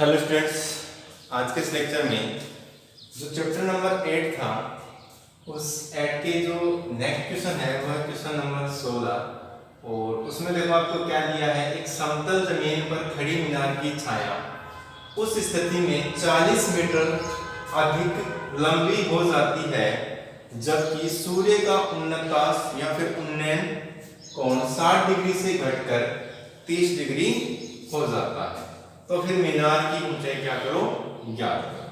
Hello students, आज के इस लेक्चर में जो चैप्टर नंबर 8 था उस 8 के जो नेक्स्ट क्वेश्चन है वह है क्वेश्चन नंबर 16। और उसमें देखो आपको क्या दिया है, एक समतल जमीन पर खड़ी मीनार की छाया उस स्थिति में 40 मीटर अधिक लंबी हो जाती है जबकि सूर्य का उन्नतास या फिर उन्नयन कोण 60 डिग्री से घटकर 30 डिग्री हो जाता है। तो फिर मीनार की ऊंचाई क्या करो, ज्ञात करो।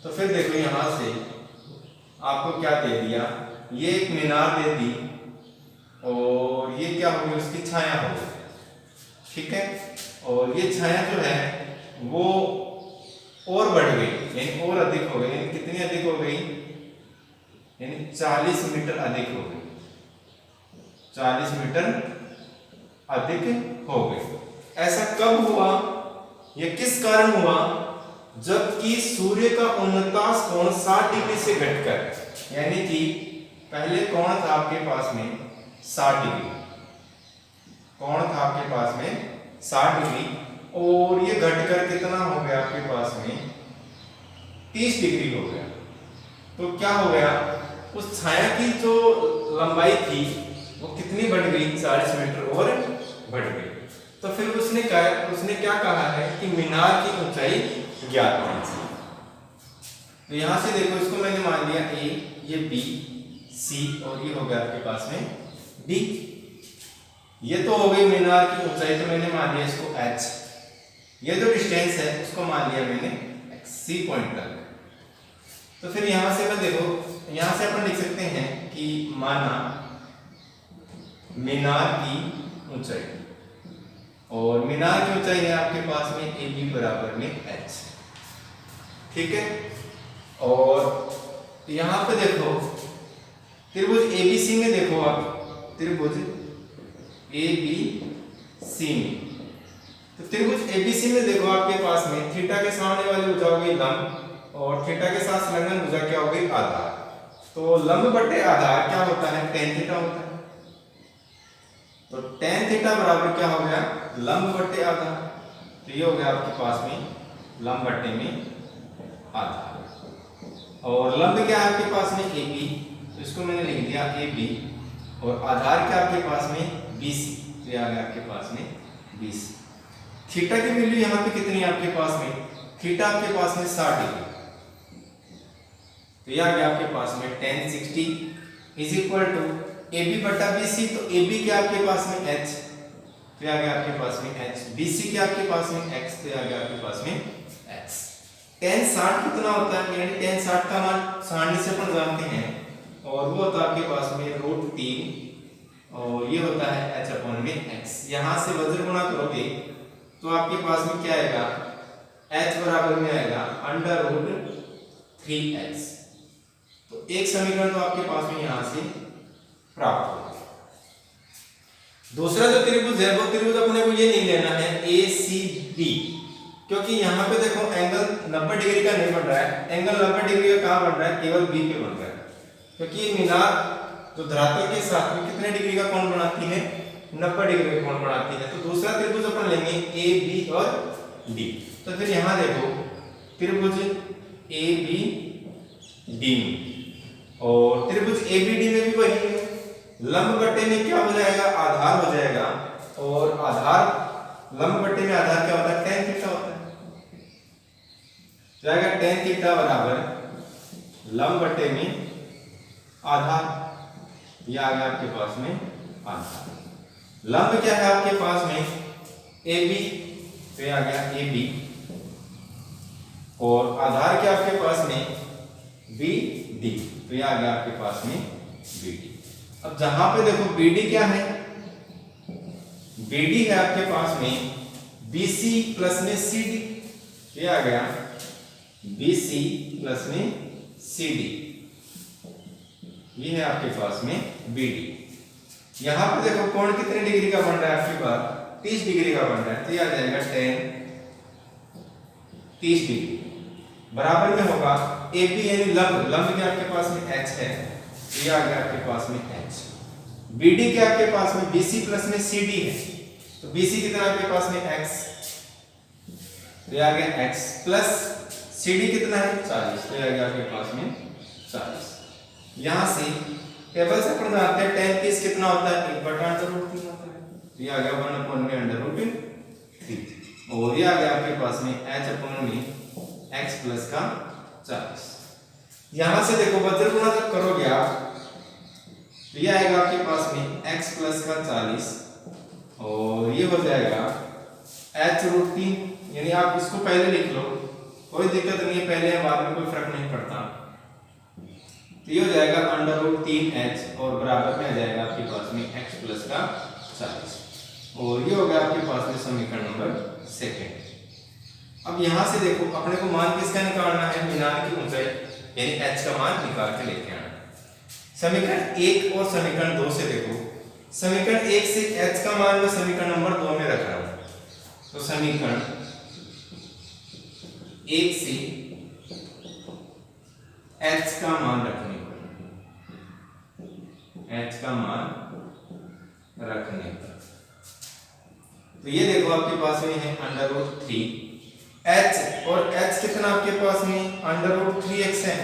तो फिर देखो यहां से आपको क्या दे दिया, ये एक मीनार दे दी और ये क्या हो गई, उसकी छाया हो गई, ठीक है। और ये छाया जो है वो और बढ़ गई, यानी और अधिक हो गई। यानी कितनी अधिक हो गई, यानी 40 मीटर अधिक हो गई, 40 मीटर अधिक हो गई। ऐसा कब हुआ, यह किस कारण हुआ, जबकि सूर्य का उन्नतास कोण 60 डिग्री से घटकर, यानी कि पहले कोण था आपके पास में 60 डिग्री, कोण था आपके पास में 60 डिग्री और ये घटकर कितना हो गया आपके पास में 30 डिग्री हो गया। तो क्या हो गया, उस छाया की जो लंबाई थी वो कितनी बढ़ गई, 40 मीटर और बढ़ गई। तो फिर उसने क्या कहा है कि मीनार की ऊंचाई ज्ञात होनी चाहिए। तो यहां से देखो, इसको मैंने मान लिया ए, ये बी, सी और ये हो गया आपके पास में डी। ये तो हो गई मीनार की ऊंचाई, तो मैंने मान लिया इसको एच। ये जो डिस्टेंस है उसको मान लिया मैंने एक्स, सी पॉइंट तक। तो फिर यहां से मैं देखो, यहां से अपन लिख सकते हैं कि माना मीनार की ऊंचाई, और मीनार की ऊंचाई है आपके पास में ए बी बराबर में एच, ठीक है। और यहां पे देखो त्रिभुज एबीसी में देखो आप, त्रिभुज एबीसी में, तो त्रिभुज एबीसी में देखो आपके पास में थीटा के सामने वाली भुजा हो गई लंब और थीटा के साथ संलग्न भुजा क्या हो गई, आधार। तो लंब बटे आधार क्या होता है, tan थीटा होता है। तो tan थीटा बराबर क्या हो गया, लंब बटे आधार। तो ये हो गया आपके पास में लंब बटे में आधार, और लंब क्या है आपके पास में ए बी, तो इसको मैंने लिख दिया ए बी, और आधार क्या आपके पास में बी सी, तो ये आ गया आपके पास में बी सी। थीटा की वैल्यू यहाँ पे कितनी है आपके पास में, थीटा आपके पास में 60 डिग्री, तो ये आ गया आपके पास में tan 60 is equal to A B बटा बी सी। तो ए बी क्या आपके पास में एच, तो आ गया आपके पास में h, BC के आपके पास में x, तो आ गया आपके पास में x। tan 60 कितना होता है, यानी tan 60 का मान सारणी से अपन जानते हैं, और वो होता है आपके पास में √3 और ये होता है h अपॉन में x। यहां से वज्र गुणा करोगे तो आपके पास में क्या आएगा, h बराबर में आएगा √3x। तो एक समीकरण तो आपके पास में यहां से प्राप्त होगा। दूसरा जो त्रिभुज है वो त्रिभुज अपने को ये नहीं लेना है ACB, क्योंकि यहाँ पे देखो एंगल 90 डिग्री का नहीं बन रहा है, एंगल 90 डिग्री का कहाँ बन रहा है, केवल B पे बन रहा है। क्योंकि ये मीनार जो धरातल के साथ में कितने डिग्री का कोण बनाती है, 90 डिग्री का कोण बनाती है। तो दूसरा त्रिभुज अपन लेंगे AB और D। तो फिर यहाँ देखो त्रिभुज ABD और त्रिभुज ABD में भी वही है, लंब बट्टे में क्या हो जाएगा, आधार हो जाएगा, और आधार लंब बट्टे में आधार क्या होता है, tan थीटा होता है। जाएगा tan थीटा बराबर लंब बट्टे में आधार, ये आ गया आपके पास में आधार। लंब क्या है आपके पास में AB, तो ये आ गया AB, और आधार क्या आपके पास में BD, तो ये आ गया आपके पास में BD। अब जहां पे देखो BD क्या है, BD है आपके पास में BC प्लस में CD, ये आ गया BC प्लस में CD, ये है आपके पास में BD। यहां पे देखो कोण कितने डिग्री का बन रहा है आपके पास, 30 डिग्री का बन रहा है, तो ये आ जाएगा tan 30 डिग्री बराबर में होगा AB, यानी लंब, लंब के आपके पास में h है, ये आ गया आपके पास में h। BD के आपके पास में BC प्लस में CD है, तो BC कितना आपके पास में x, तो ये आ गया x प्लस CD कितना है 40, तो ये आ गया आपके पास में 40। यहाँ से टेबल से अपन जानते हैं tan तीस कितना होता है 1/√3 होता है, तो ये आ गया 1/√3 और ये आ गया आपके पास में h/में x प्लस का 40। यहाँ से देखो वज्र गुणा जब करोगे आप तो ये आएगा आपके पास में x प्लस का 40 और ये हो जाएगा h√3, यानी आप इसको पहले लिख लो, कोई दिक्कत नहीं है, पहले बाद में कोई फर्क नहीं पड़ता। तो ये हो जाएगा √3h और बराबर में आ जाएगा आपके पास में x प्लस का 40 और ये हो गया आपके पास में समीकरण नंबर सेकंड। अब यहाँ से देखो अपने को मान किसका निकालना है, मीनार की ऊंचाई यानी h का मान निकाल के लेके आना। समीकरण 1 और समीकरण 2 से देखो, समीकरण 1 से h का मान मैं समीकरण नंबर 2 में रख रहा हूं, तो समीकरण 1 से h का मान रखने पर तो ये देखो आपके पास में है √3 h और h कितना आपके पास में √3x है,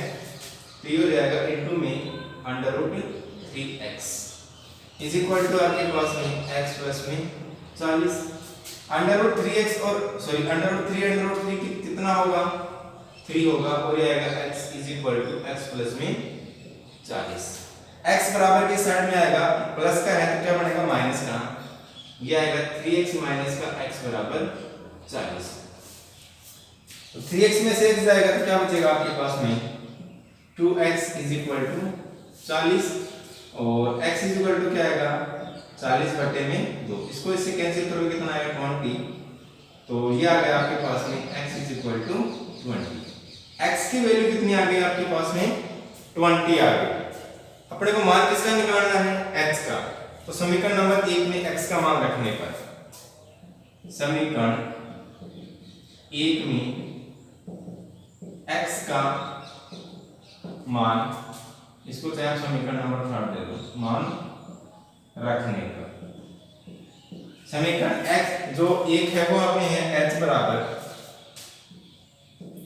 तो ये हो जाएगा इनटू में √3x इज इक्वल टू आपके पास में x प्लस में 40। √3x और सॉरी √3 कितना होगा 3 होगा और ये आएगा x is equal to x plus में 40। x बराबर के साइड में आएगा प्लस का है तो क्या बनेगा माइनस का, ये आएगा 3x माइनस का x बराबर 40। तो 3x में से x जाएगा तो क्या बचेगा आपके पास में 2x इज इक्वल टू 40 और x इज इक्वल टू क्या आएगा 40 बटे में 2, इसको इससे कैंसिल करोगे कितना आएगा 20, तो ये आ गया आपके पास में x is equal to 20। x की वैल्यू कितनी आ गई आपके पास में 20 आ गई। अपने को मान किसका निकालना है x का, तो समीकरण नंबर 1 में x का मान रखने पर समीकरण 1 में x का मान, इसको चाहे आप समीकरण नंबर 3 दे दो, मान रखने पर समीकरण x जो 1 है वो आपने है h बराबर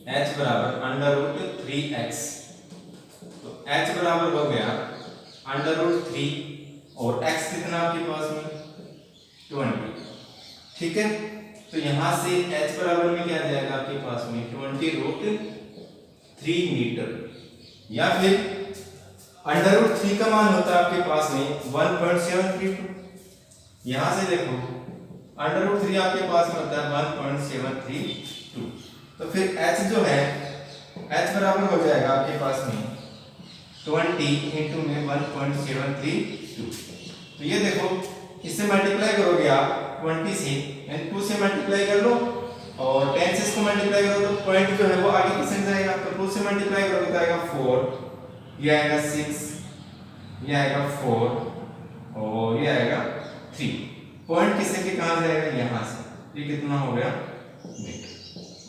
√3x, तो h बराबर हो गया √3 और x कितना आपके पास में 20, ठीक है। तो यहां से h बराबर में क्या आ जाएगा आपके पास में 20√3 मीटर, या फिर √3 का मान होता है आपके पास में 1.732। यहां से देखो √3 आपके पास में होता है 1.732, तो फिर h जो है h बराबर हो जाएगा आपके पास में 20 इंटू में 1.732। तो ये देखो इससे मल्टीप्लाई करोगे आप 20 से, यानी 2 से मल्टीप्लाई कर लो और 10 से इसको मल्टीप्लाई करो तो पॉइंट जो है वो आगे की साइड जाएगा, तो 2 से मल्टीप्लाई करोगे तो आएगा 4, ये आएगा 6, ये आएगा 4 और ये आएगा 3। पॉइंट किससे के कहां जाएगा यहाँ से, ये कितना हो गया मीटर,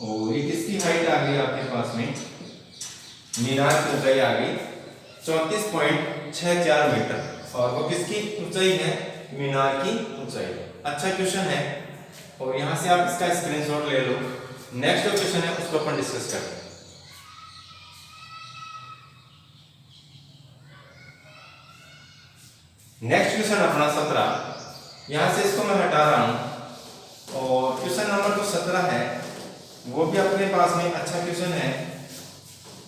और ये किसकी हाइट आ गई आपके पास में मीनार की ऊंचाई आ गई 34.64 मीटर, और वो किसकी ऊंचाई है मीनार की ऊंचाई। अच्छा क्वेश्चन है और यहां से आप इसका स्क्रीनशॉट ले लो। नेक्स्ट जो क्वेश्चन है उसको अपन डिस्कस करते हैं। नेक्स्ट क्वेश्चन अपना 17, यहां से इसको मैं हटा रहा हूं और क्वेश्चन नंबर जो 17 है वो भी अपने पास में अच्छा क्वेश्चन है।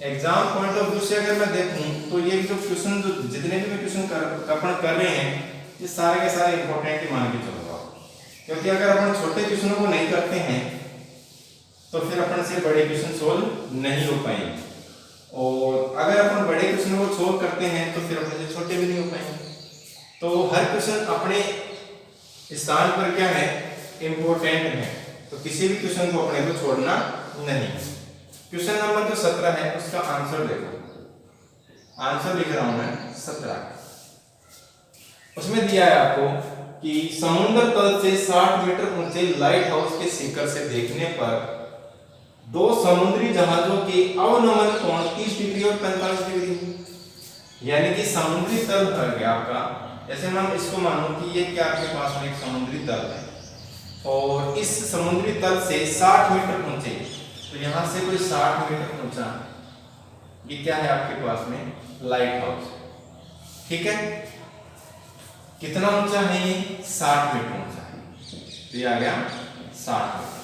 एग्जाम पॉइंट ऑफ व्यू से अगर मैं देखूं तो ये जो क्वेश्चन जो जितने भी मैं क्वेश्चन अपन कर रहे हैं ये सारे के सारे इंपॉर्टेंट ही मान के चलो, क्योंकि अगर अपन छोटे क्वेश्चनों को नहीं करते हैं तो फिर अपन से बड़े क्वेश्चन सोल्व नहीं हो पाएंगे, और अगर अपन बड़े क्वेश्चनों को सोल्व करते हैं तो फिर अपने से छोटे भी नहीं हो पाएंगे। तो हर क्वेश्चन अपने स्थान पर क्या है इंपॉर्टेंट है, तो किसी भी क्वेश्चन को अपने को छोड़ना नहीं। क्वेश्चन नंबर जो 17 है उसका आंसर देखो, आंसर लिख रहा हूं मैं 17। उसमें दिया है आपको कि समुद्र तल से 60 मीटर ऊंचे लाइट हाउस के शिखर से देखने पर दो समुद्री जहाजों के अवनमन कोण 30 डिग्री और 45 डिग्री, यानी कि समुद्री तल भर गया आपका। जैसे मैं इसको मानो कि ये क्या आपके पास में एक समुद्री तल है, और इस समुद्री तल से 60 मीटर ऊंचे, तो यहाँ से कोई 60 मीटर ऊंचा, ये क्या है आपके पास में, लाइट हाउस। ठीक है, कितना ऊंचा है ये, 60 मीटर ऊंचा है, तो ये आ गया 60 मीटर।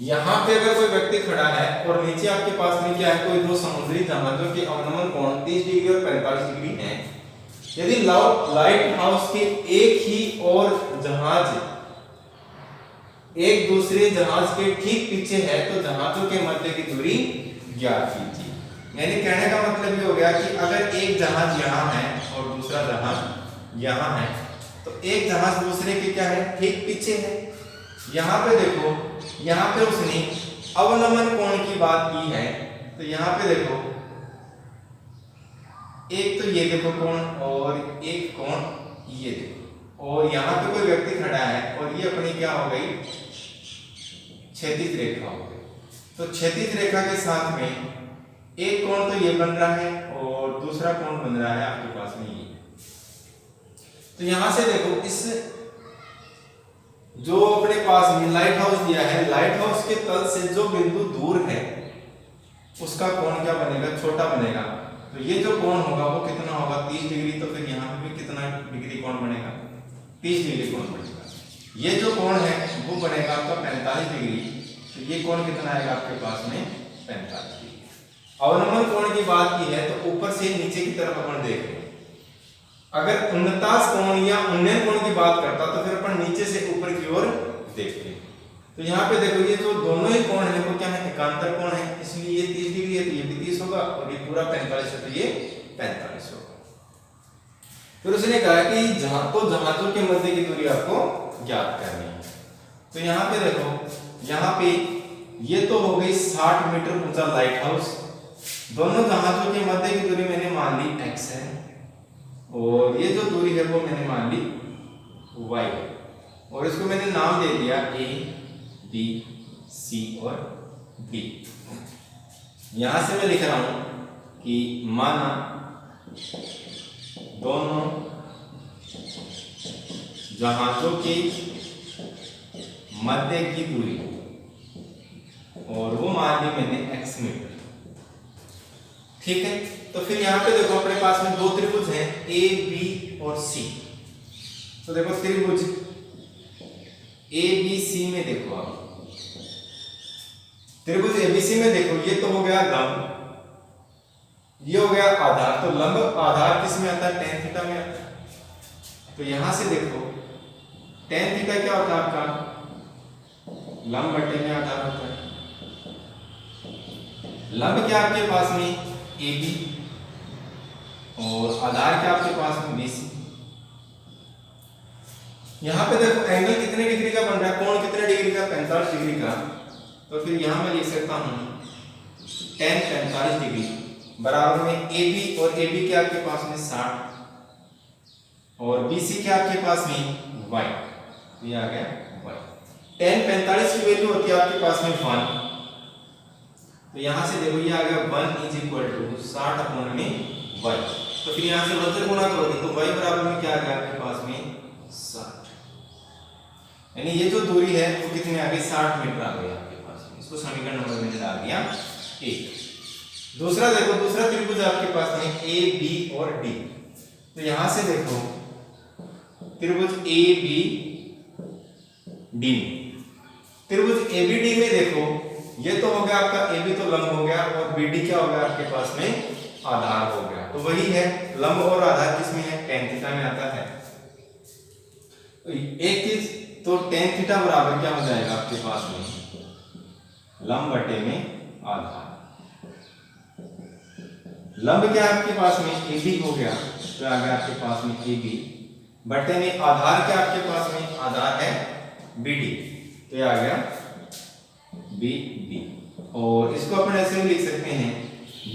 यहाँ पे अगर कोई व्यक्ति खड़ा है और नीचे आपके पास में क्या है, कोई दो समुद्री जहाजों के अवनमन कोण 30 डिग्री और 45 डिग्री है। यदि लाइट हाउस के एक ही और जहाज एक दूसरे जहाज के ठीक पीछे है, तो जहाजों के मध्य की दूरी ज्ञात कीजिए। यानी कहने का मतलब ये हो गया कि अगर एक जहाज यहाँ है और दूसरा जहाज यहाँ है, तो एक जहाज दूसरे के क्या है, ठीक पीछे है। यहाँ पे देखो, यहाँ पे उसने अवनमन कोण की बात की है, तो यहाँ पे देखो एक तो ये देखो कोण और एक कोण ये देखो, और यहाँ पे कोई व्यक्ति खड़ा है और ये अपनी क्या हो गई, क्षैतिज रेखा हो गई। तो क्षैतिज रेखा के साथ में एक कोण तो ये बन रहा है और दूसरा कोण बन रहा है आपके पास में ये। तो यहां से देखो, इस जो अपने पास में लाइट हाउस दिया है, लाइट हाउस के तल से जो बिंदु दूर है उसका कोण क्या बनेगा, छोटा बनेगा। तो ये जो कोण होगा वो कितना होगा, 30 डिग्री। तो फिर यहाँ पे भी कितना डिग्री कोण बनेगा, 30 डिग्री कोण बनेगा। ये जो कोण है वो बनेगा आपका 45 डिग्री। तो ये कोण कितना आएगा आपके पास में, 45 डिग्री। अवनमन कोण की बात की है तो ऊपर से नीचे की तरफ अपन देख रहे हैं। अगर उन्नतास कोण या उन्नयन कोण की बात करता तो फिर अपन नीचे से ऊपर की ओर देखते हैं। तो यहाँ पे देखो, ये जो दोनों ही कोण है वो क्या है, एकांतर कोण है, इसलिए ये 30 डिग्री है तो ये भी 30 होगा, और ये पूरा 45 है तो ये 45 होगा। फिर उसने कहा कि जहाजों के मध्य की दूरी आपको ज्ञात करनी है। तो यहाँ पे देखो, यहाँ पे ये तो हो गई 60 मीटर ऊंचा लाइट हाउस। दोनों जहाजों के मध्य की दूरी मैंने मान ली x है, और ये जो दूरी है वो मैंने मान ली y, और इसको मैंने नाम दे दिया a, b, c और d। यहां से मैं लिख रहा हूं कि माना दोनों जहाजों के मध्य की दूरी, और वो मान ली मैंने x मीटर। ठीक है, तो फिर यहाँ पे देखो अपने पास में दो त्रिभुज हैं ए, बी और सी। तो देखो त्रिभुज ए बी सी में देखो, आप त्रिभुज एबीसी में देखो, ये तो हो गया लंब, ये हो गया आधार। तो लंब आधार किस में आता है, tan थीटा में आता है। तो यहां से देखो tan थीटा क्या होता है आपका, लंब बटे में आधार होता है। लंब क्या आपके पास में ए बी, और आधार क्या आपके पास में बी सी। यहां पे देखो एंगल कितने डिग्री का बन रहा है, कोण कितने डिग्री का, 45 डिग्री का। तो फिर यहां मैं लिख सकता हूं tan 45 डिग्री बराबर में ए बी, और ए बी क्या आपके पास में 60, और बी सी क्या आपके पास में y। ये आ गया y। tan 45 की वैल्यू होती है आपके पास में 1। तो यहां से देखो ये आ गया 1 इज इक्वल टू 60 अपॉन में y। तो फिर यहां से 1 से गुणा करोगे तो y बराबर में क्या आ गया आपके पास में 60। यानी ये जो दूरी है वो कितनी आ गई, 60 मीटर आ गई आपके पास में। इसको समीकरण नंबर में डाल दिया 1। दूसरा देखो, दूसरा त्रिभुज आपके पास में ए बी और डी। तो यहां से देखो त्रिभुज ए बी डी, त्रिभुज ए बी डी में देखो, ये तो हो गया आपका ए बी तो लंब हो गया, और बी डी क्या हो गया आपके पास में आधार हो गया। तो वही है, लंब और आधार किसमें है, tan थीटा में आता है। तो एक चीज तो tan थीटा बराबर क्या हो जाएगा आपके पास में लंब बटे में आधार। लंब क्या आपके पास में ए बी हो गया, तो आ गया आपके पास में ए बी, बटे में आधार क्या आपके पास में आधार है बी डी, तो ये आ गया बी डी। और इसको अपन ऐसे भी लिख सकते हैं,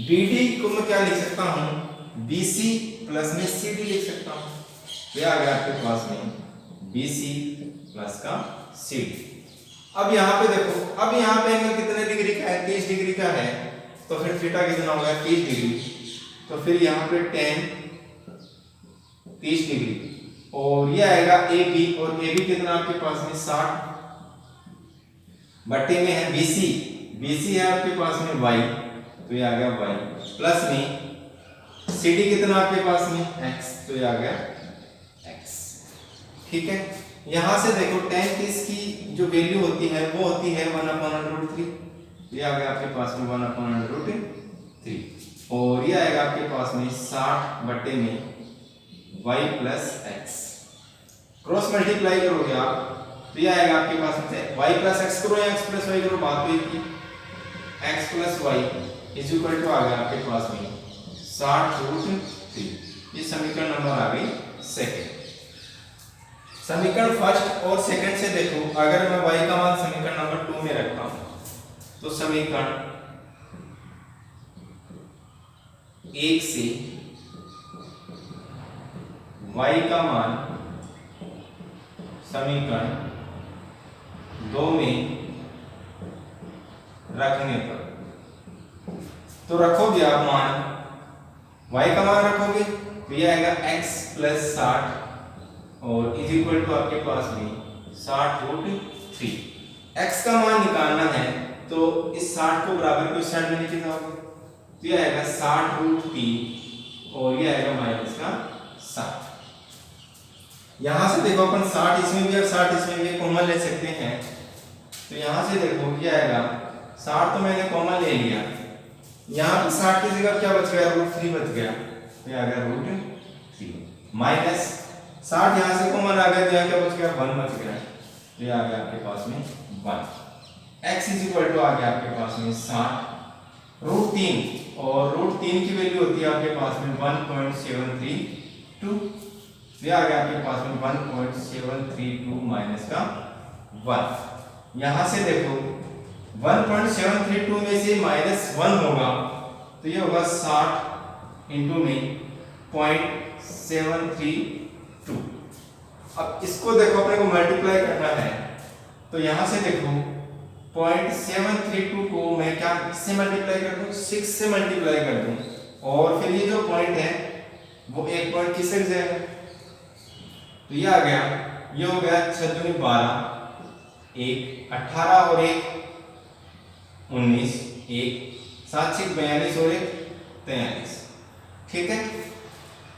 बी डी को मैं क्या लिख सकता हूं, बी सी प्लस में सी डी लिख सकता हूं। तो आ गया आपके पास में बी सी प्लस का सी डी। अब यहाँ पे देखो, अब यहाँ पे एंगल कितने डिग्री का है, 30 डिग्री का है। तो फिर थीटा कितना होगा, 30 डिग्री। तो फिर यहाँ पे tan 30 डिग्री और ये आएगा ए बी, और ए बी कितना आपके पास में 60 बट्टे में है बी सी, बी सी है आपके पास में वाई, तो ये आ गया वाई प्लस में सी डी कितना आपके पास में एक्स, तो ये आ गया एक्स। ठीक है, यहां से देखो tan 30 की जो वैल्यू होती है वो होती है 1/√3, ये आ गया आपके पास में 1/√3, और ये आएगा आपके पास में 60 बट्टे में y plus x. Cross multiply करोगे आप तो ये आएगा आपके पास में y प्लस एक्स करो या x प्लस वाई करो, बात तो एक ही, x plus Y is equal to आ गया आपके पास में 60√3। ये समीकरण नंबर आ गई सेकंड। समीकरण फर्स्ट और सेकंड से देखो, अगर मैं y का मान समीकरण नंबर 2 में रखता हूं तो समीकरण 1 से y का मान समीकरण 2 में रखने पर, तो रखोगे आप मान, y का मान रखोगे तो ये आएगा x प्लस 60 और इज इक्वल टू आपके पास में 60√3। x का मान निकालना है तो इस 60 को बराबर की साइड में लेके जाओगे तो ये आएगा 60√3 और ये आएगा माइनस का 7। यहां से देखो अपन 60 इसमें भी और 60 इसमें भी कॉमन ले सकते हैं, तो यहां से देखो क्या आएगा, 60 तो मैंने कॉमन ले लिया, यहां पे 60 की जगह क्या बच गया, √3 बच गया, तो ये आ गया √3 माइनस 60 यहां से कॉमन आ गया तो यहां क्या बच गया, 1 बच गया, तो ये आ गया आपके पास में 1। x इज इक्वल टू आ गया आपके पास में 60√3 और √3 की वैल्यू होती है आपके पास में 1.732, ये आ गया आपके पास में 1.732 माइनस का 1। यहां से देखो 1.732 में से माइनस 1 होगा तो ये होगा 60 इंटू में 0.732। अब इसको देखो अपने को मल्टीप्लाई करना है तो यहां से देखो 0.732 को मैं क्या किससे मल्टीप्लाई कर दूं, 6 से मल्टीप्लाई कर दूं, और फिर ये जो पॉइंट है वो एक पॉइंट किससे जाएगा, तो ये आ गया, ये हो गया 6 दूनी 12, 1 18 और 1 19, 1 7 6 42 और 1 43। ठीक है,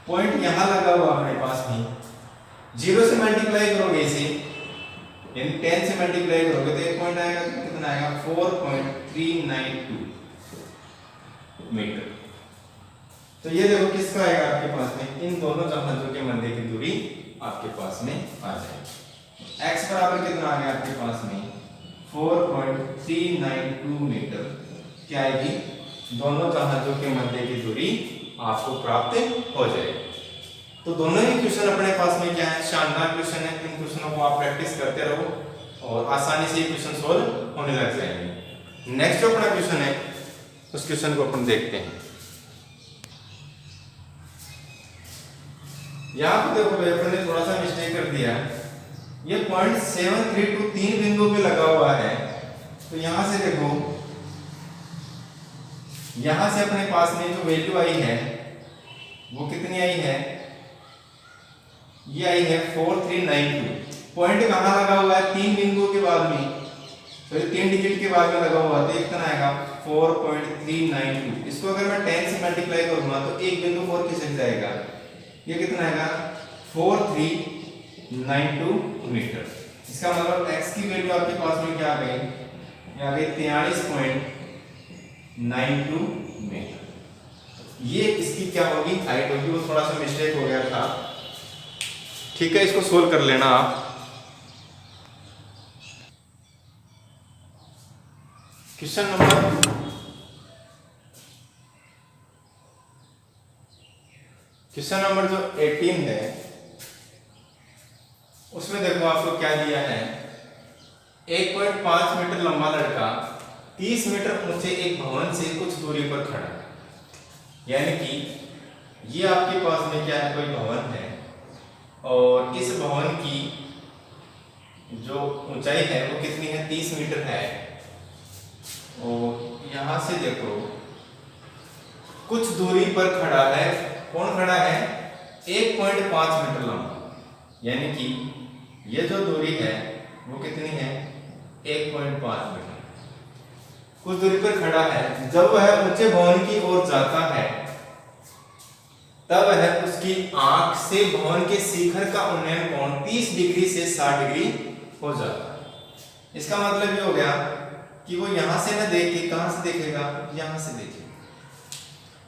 पॉइंट यहां लगा हुआ हमारे पास में, 0 से मल्टीप्लाई करोगे इसे, यानी 10 से मल्टीप्लाई करोगे तो एक पॉइंट आएगा, कितना आएगा 4.392 मीटर। तो ये देखो किसका आएगा आपके पास में, इन दोनों जहाजों के मध्य की दूरी आपके पास में आ जाएगी। x बराबर कितना आ गया आपके पास में 4.392 मीटर क्या आएगी, दोनों जहाजों के मध्य की दूरी आपको प्राप्त हो जाएगी। तो दोनों ही क्वेश्चन अपने पास में क्या है, शानदार क्वेश्चन है। इन क्वेश्चनों को आप प्रैक्टिस करते रहो और आसानी से ये क्वेश्चन सोल्व होने लग जाएंगे। नेक्स्ट जो अपना क्वेश्चन है उस क्वेश्चन को अपन देखते हैं। यहाँ पे देखो भाई अपन ने थोड़ा सा मिस्टेक कर दिया, ये 0.732 3 बिंदु पे लगा हुआ है, तो यहां से देखो, यहां से अपने पास में जो वैल्यू आई है वो कितनी आई है, ये आई है 4392। पॉइंट कहां लगा हुआ है, 3 बिंदुओं के बाद में, तो ये 3 डिजिट के बाद में लगा हुआ है, तो कितना आएगा 4.392। इसको अगर मैं 10 से मल्टीप्लाई करूंगा तो एक बिंदु 4 किससे जाएगा, ये कितना आएगा 4392 मीटर। इसका मतलब x की वैल्यू आपके पास में क्या आ गई, ये आ गई 43.92 मीटर। ये इसकी क्या होगी, हाइट होगी, वो थोड़ा सा मिस्टेक हो गया था। ठीक है, इसको सोल्व कर लेना आप। क्वेश्चन नंबर जो 18 है उसमें देखो आपको क्या दिया है, 1.5 मीटर लंबा लड़का 30 मीटर ऊंचे एक भवन से कुछ दूरी पर खड़ा है, यानी कि ये आपके पास में क्या है, कोई भवन है और इस भवन की जो ऊंचाई है वो कितनी है, 30 मीटर है, और यहां से देखो कुछ दूरी पर खड़ा है, कौन खड़ा है, 1.5 मीटर लंबा, यानी कि ये जो दूरी है वो कितनी है, 1.5 मीटर। कुछ दूरी पर खड़ा है, जब वह ऊंचे भवन की ओर जाता है तब वह उसकी आंख से भवन के शिखर का उन्नयन कोण 30 डिग्री से 60 डिग्री हो जाता है। इसका मतलब ये हो गया कि वो यहां से ना देख के कहां से देखेगा, यहां से देखेगा।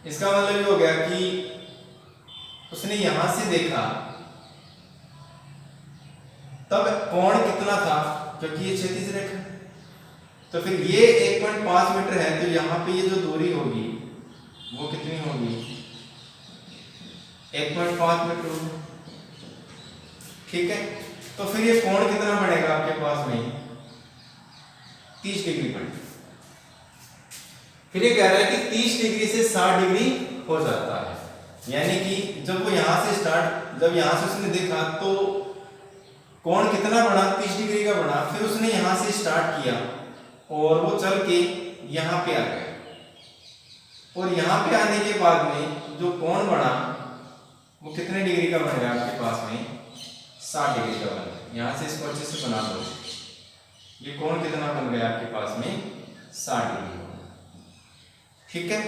इसका मतलब ये हो गया कि उसने यहां से देखा तब कोण कितना था, क्योंकि ये क्षैतिज रेखा, तो फिर ये 1.5 मीटर है, तो यहाँ पे ये जो दूरी होगी वो कितनी होगी, 1.5 मीटर होगी। ठीक है, तो फिर ये कोण कितना बढ़ेगा आपके पास में, 30 डिग्री बढ़ेगा। फिर ये कह रहा है कि 30 डिग्री से 60 डिग्री हो जाता है, यानी कि जब वो यहां से जब यहां से उसने देखा तो कोण कितना बढ़ा, 30 डिग्री का बढ़ा। फिर उसने यहां से स्टार्ट किया और वो चल के यहां पे आ गया, और यहां पे आने के बाद में जो कोण बढ़ा वो कितने डिग्री का बन गया आपके पास में, 60 डिग्री का बन गया। यहां से इसको अच्छे से बना दो, ये कोण कितना बन गया आपके पास में, 60 डिग्री। ठीक है,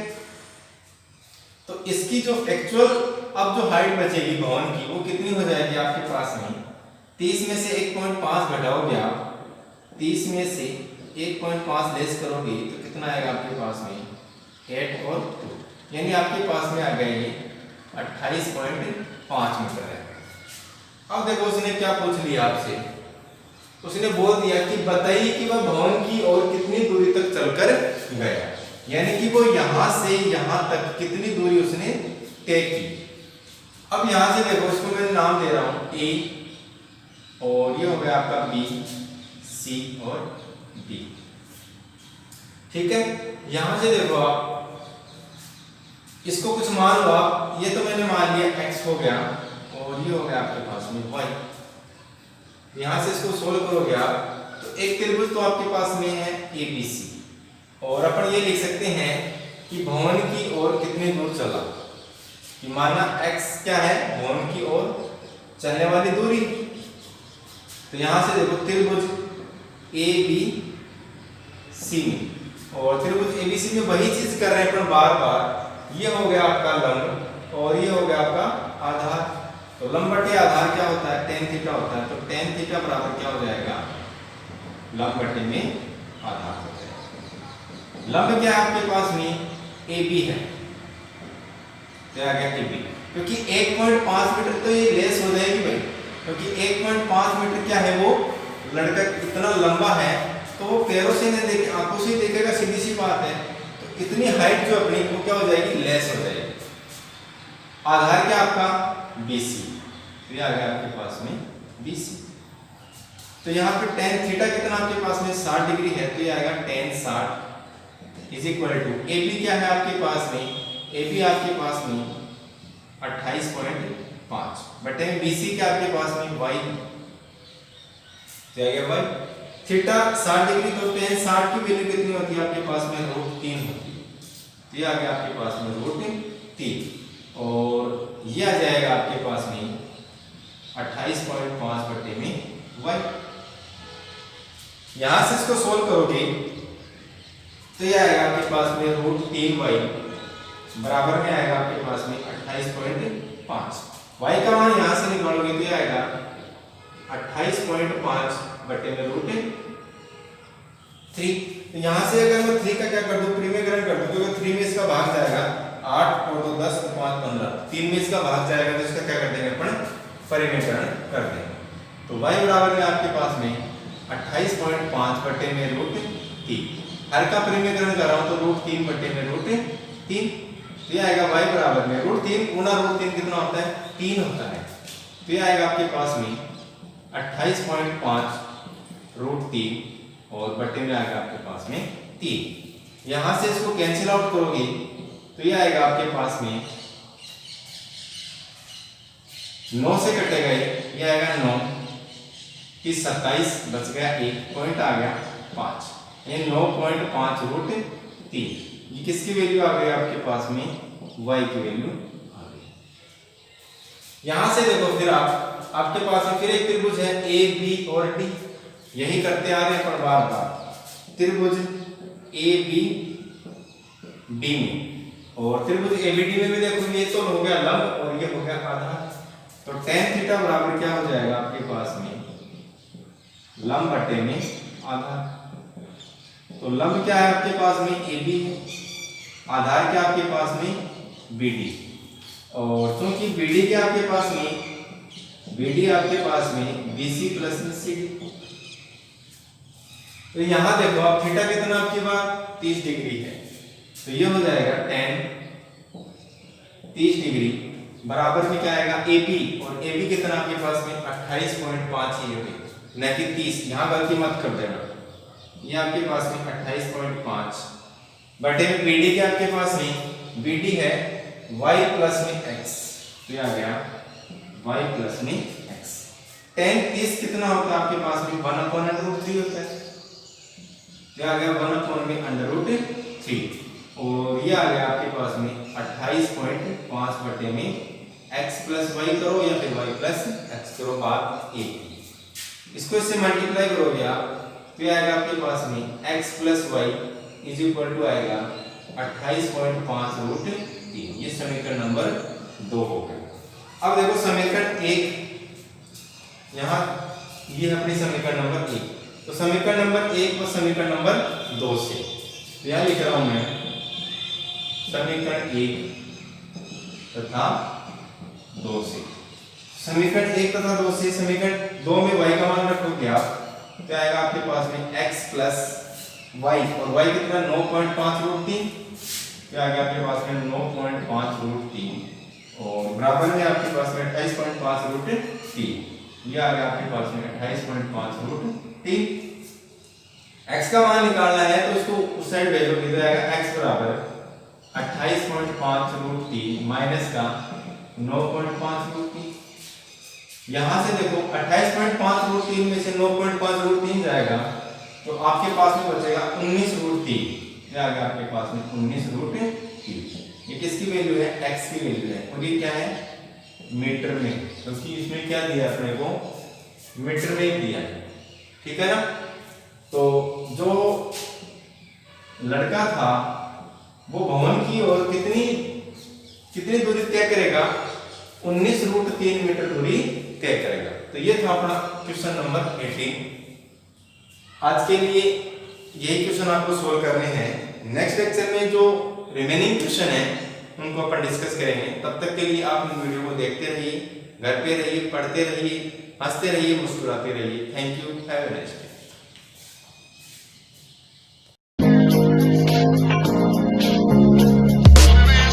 तो इसकी जो एक्चुअल अब जो हाइट बचेगी भवन की वो कितनी हो जाएगी आपके पास में, 30 में से 1.5 घटाओगे आप, 30 में से 1.5 लेस करोगे तो कितना आएगा आपके पास में, 8 और 2, यानी आपके पास में आ गया ये 28.5 मीटर है। अब देखो उसने क्या पूछ लिया आपसे, उसने बोल दिया कि बताइए कि वह भवन की ओर कितनी दूरी तक चलकर गया, यानी कि वो यहां से यहां तक कितनी दूरी उसने तय की। अब यहां से देखो, इसको मैं नाम दे रहा हूं ए, और ये हो गया आपका बी, सी और डी। ठीक है, यहां से देखो आप इसको कुछ मान लो आप, ये तो मैंने मान लिया x हो गया, और ये हो गया आपके पास में y। यहां से इसको सोल्व करोगे आप तो एक त्रिभुज तो आपके पास में है ABC, और अपन ये लिख सकते हैं कि भवन की ओर कितनी दूर चला, कि माना x क्या है, भवन की ओर चलने वाली दूरी। तो यहां से देखो त्रिभुज ABC में, और त्रिभुज ABC में वही चीज कर रहे हैं अपन बार बार। ये हो गया आपका लंब और ये हो गया आपका आधार। तो लंब बटे आधार क्या होता है, tan थीटा होता है। तो tan थीटा बराबर क्या हो जाएगा, लंब बटे में आधार हो जाएगा। लंब क्या है आपके पास में, AB है, तो आ गया AB, क्योंकि 1.5 मीटर तो ये लेस हो जाएगी भाई, क्योंकि 1.5 मीटर क्या है, वो लड़का इतना लंबा है तो वो पैरों से नहीं देखे, आंखों से देखेगा, सीधी सी बात है। तो इतनी हाइट जो अपनी वो क्या हो जाएगी, लेस हो जाएगी। आधार क्या आपका BC, तो ये आ गया आपके पास में BC। तो यहाँ पे tan थीटा कितना आपके पास में 60 डिग्री है, तो ये आएगा tan 60 is equal to AB क्या है आपके पास में, AB आपके पास में 28.5 बटे में BC क्या आपके पास में y, तो आ गया y। थीटा 60 डिग्री, तो tan 60 की वैल्यू कितनी होती है आपके पास में, √3 होती है। तो ये आ गया आपके पास में √3, और ये आ जाएगा आपके पास में 28.5 बटे में y। यहां से इसको सोल्व करोगे तो ये आएगा आपके पास में √3y बराबर में आएगा आपके पास में 28.5। y का मान यहां से निकालोगे तो ये आएगा 28.5 बटे में √3। तो यहां से अगर मैं 3 का क्या कर दूं, परिमेयकरण कर दूं, क्योंकि 3 में इसका भाग जाएगा, 8 और 2 10 और 5 15, 3 में इसका भाग जाएगा, तो इसका क्या कर देंगे अपन, परिमेयकरण कर देंगे। तो y बराबर में आपके पास में 28.5 बटे में √3, हर का परिमेयकरण कर रहा हूं तो √3 बटे में √3, तो ये आएगा y बराबर में √3 गुना √3 कितना होता है, 3 होता है। तो ये आएगा आपके पास में 28.5 √3 और बटे में आएगा आपके पास में 3। यहां से इसको कैंसिल आउट करोगे तो ये आएगा आपके पास में 9 से कटेगा, ये आएगा 9 की 27 बच गया, 1 पॉइंट आ गया 5, ये 9.5 √3। ये किसकी वैल्यू आ गई आपके पास में, y की वैल्यू आ गई। यहां से देखो फिर आप आपके पास में फिर एक त्रिभुज है ए बी और डी, यही करते आ रहे हैं पर बार बार। त्रिभुज ए बी डी में, और त्रिभुज ए बी डी में भी देखो ये तो हो गया लंब और ये हो गया आधार, तो tan थीटा बराबर क्या हो जाएगा आपके पास में लंब बटे में आधार। तो लंब क्या है आपके पास में ए बी है, आधार क्या आपके पास में बी डी, और क्योंकि बी डी क्या आपके पास में BD आपके पास में BC प्लस में CD, तो यहां देखो आप थीटा कितना आपके पास 30 डिग्री है, तो ये हो जाएगा tan 30 डिग्री बराबर में क्या आएगा AP, और AB कितना आपके पास में 28.5 ही है न कि 30, यहां गलती मत कर देना, ये आपके पास में 28.5 बटे में BD के आपके पास में BD है y प्लस में x, तो ये आ गया y प्लस में x। tan 30 कितना होता है आपके पास में 1/√3 होता है, ये आ गया 1/√3, और ये आ गया आपके पास में 28.5 बटे में x प्लस y करो या फिर y प्लस x करो बात एक। इसको इससे मल्टीप्लाई करोगे आप तो ये आएगा आपके पास में x plus y is equal to आएगा 28.5√3, ये समीकरण नंबर 2 हो गया। अब देखो समीकरण 1 यहाँ ये है अपनी समीकरण नंबर 1, तो समीकरण नंबर 1 और समीकरण नंबर 2 से तो यहाँ लिख रहा हूं मैं समीकरण 1 तथा 2 से, समीकरण 1 तथा 2 से समीकरण 2 में y का मान रखोगे आप तो आएगा आपके पास में x प्लस y, और y कितना 9.5√3, क्या आ गया आपके पास में 9.5√3, और बराबर में आपके पास में 28.5√3, ये आ गया आपके पास में 28.5√3। x का मान निकालना है तो इसको उस साइड भेजोगे तो आएगा x बराबर 28.5√3 माइनस का 9.5√3। यहां से देखो 28.5√3 में से 9.5√3 जाएगा तो आपके पास में बचेगा 19√3, ये आ गया आपके पास में 19√3। ये किसकी वैल्यू है x की वैल्यू है, और ये क्या है मीटर में, क्योंकि इसमें क्या दिया अपने को मीटर में दिया है, ठीक है ना। तो जो लड़का था वो भवन की ओर कितनी दूरी तय करेगा 19√3 मीटर दूरी तय करेगा। तो ये था अपना क्वेश्चन नंबर 18। आज के लिए यही क्वेश्चन आपको सोल्व करने हैं। नेक्स्ट लेक्चर में जो रिमेनिंग क्वेश्चन है उनको अपन डिस्कस करेंगे। तब तक के लिए आप इन वीडियो को देखते रहिए, घर पे रहिए, पढ़ते रहिए, हंसते रहिए, मुस्कुराते रहिए। Thank you, have a nice day.